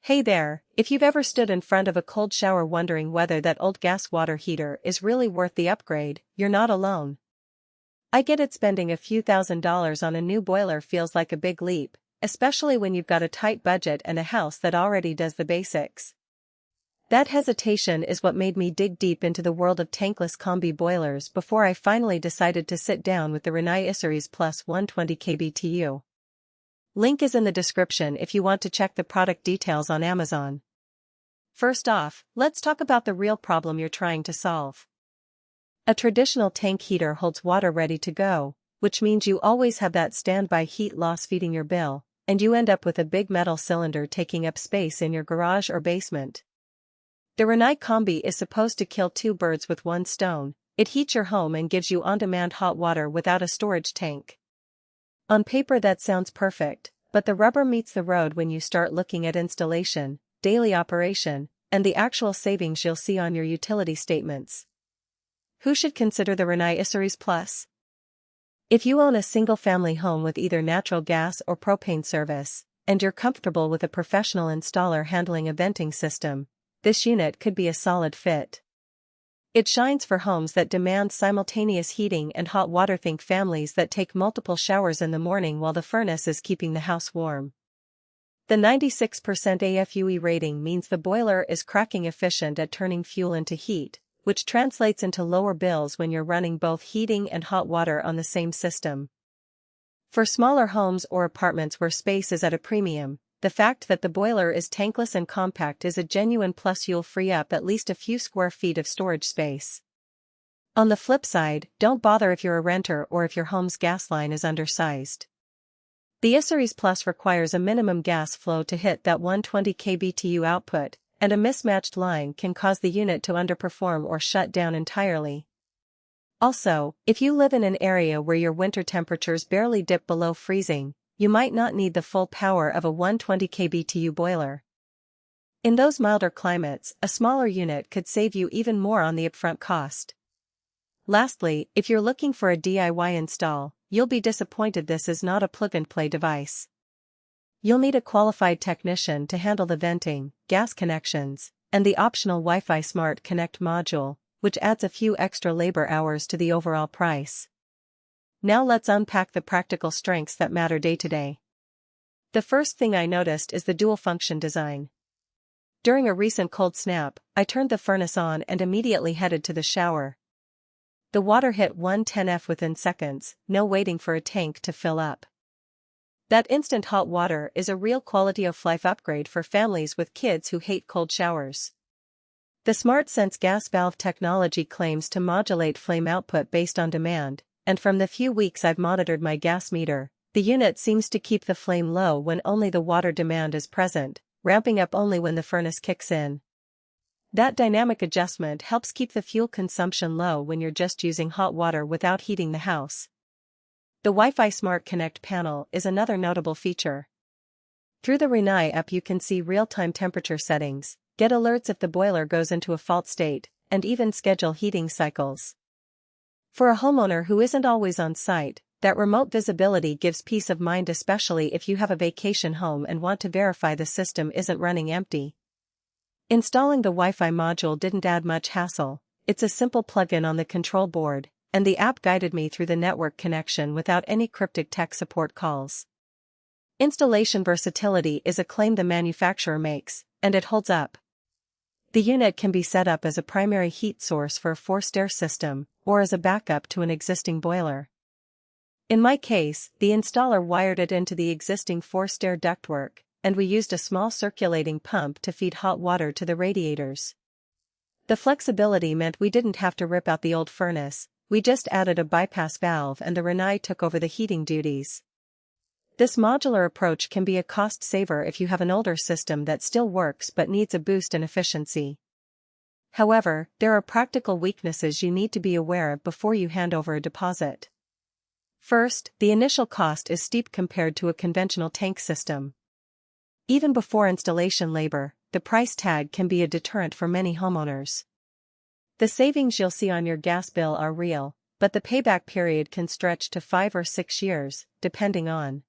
Hey there, if you've ever stood in front of a cold shower wondering whether that old gas water heater is really worth the upgrade, you're not alone. I get it, spending a few $1,000s on a new boiler feels like a big leap, especially when you've got a tight budget and a house that already does the basics. That hesitation is what made me dig deep into the world of tankless Combi boilers before I finally decided to sit down with the Rinnai IP120199C 120k BTU. Link is in the description if you want to check the product details on Amazon. First off, let's talk about the real problem you're trying to solve. A traditional tank heater holds water ready to go, which means you always have that standby heat loss feeding your bill, and you end up with a big metal cylinder taking up space in your garage or basement. The Rinnai Combi is supposed to kill two birds with one stone. It heats your home and gives you on-demand hot water without a storage tank. On paper that sounds perfect, but the rubber meets the road when you start looking at installation, daily operation, and the actual savings you'll see on your utility statements. Who should consider the Rinnai IP120199C? If you own a single-family home with either natural gas or propane service, and you're comfortable with a professional installer handling a venting system, this unit could be a solid fit. It shines for homes that demand simultaneous heating and hot water. Think families that take multiple showers in the morning while the furnace is keeping the house warm. The 96% AFUE rating means the boiler is cracking efficient at turning fuel into heat, which translates into lower bills when you're running both heating and hot water on the same system. For smaller homes or apartments where space is at a premium, the fact that the boiler is tankless and compact is a genuine plus. You'll free up at least a few square feet of storage space. On the flip side, don't bother if you're a renter or if your home's gas line is undersized. The IP120199C requires a minimum gas flow to hit that 120k BTU output, and a mismatched line can cause the unit to underperform or shut down entirely. Also, if you live in an area where your winter temperatures barely dip below freezing, you might not need the full power of a 120k BTU boiler. In those milder climates, a smaller unit could save you even more on the upfront cost. Lastly, if you're looking for a DIY install, you'll be disappointed. This is not a plug-and-play device. You'll need a qualified technician to handle the venting, gas connections, and the optional Wi-Fi Smart Connect module, which adds a few extra labor hours to the overall price. Now let's unpack the practical strengths that matter day to day. The first thing I noticed is the dual-function design. During a recent cold snap, I turned the furnace on and immediately headed to the shower. The water hit 110°F within seconds, no waiting for a tank to fill up. That instant hot water is a real quality-of-life upgrade for families with kids who hate cold showers. The SmartSense gas valve technology claims to modulate flame output based on demand, and from the few weeks I've monitored my gas meter, the unit seems to keep the flame low when only the water demand is present, ramping up only when the furnace kicks in. That dynamic adjustment helps keep the fuel consumption low when you're just using hot water without heating the house. The Wi-Fi Smart Connect panel is another notable feature. Through the Rinnai app you can see real-time temperature settings, get alerts if the boiler goes into a fault state, and even schedule heating cycles. For a homeowner who isn't always on site, that remote visibility gives peace of mind, especially if you have a vacation home and want to verify the system isn't running empty. Installing the Wi-Fi module didn't add much hassle. It's a simple plug-in on the control board, and the app guided me through the network connection without any cryptic tech support calls. Installation versatility is a claim the manufacturer makes, and it holds up. The unit can be set up as a primary heat source for a four-stair system, or as a backup to an existing boiler. In my case, the installer wired it into the existing four-stair ductwork, and we used a small circulating pump to feed hot water to the radiators. The flexibility meant we didn't have to rip out the old furnace, we just added a bypass valve and the Rinnai took over the heating duties. This modular approach can be a cost saver if you have an older system that still works but needs a boost in efficiency. However, there are practical weaknesses you need to be aware of before you hand over a deposit. First, the initial cost is steep compared to a conventional tank system. Even before installation labor, the price tag can be a deterrent for many homeowners. The savings you'll see on your gas bill are real, but the payback period can stretch to 5 or 6 years, depending on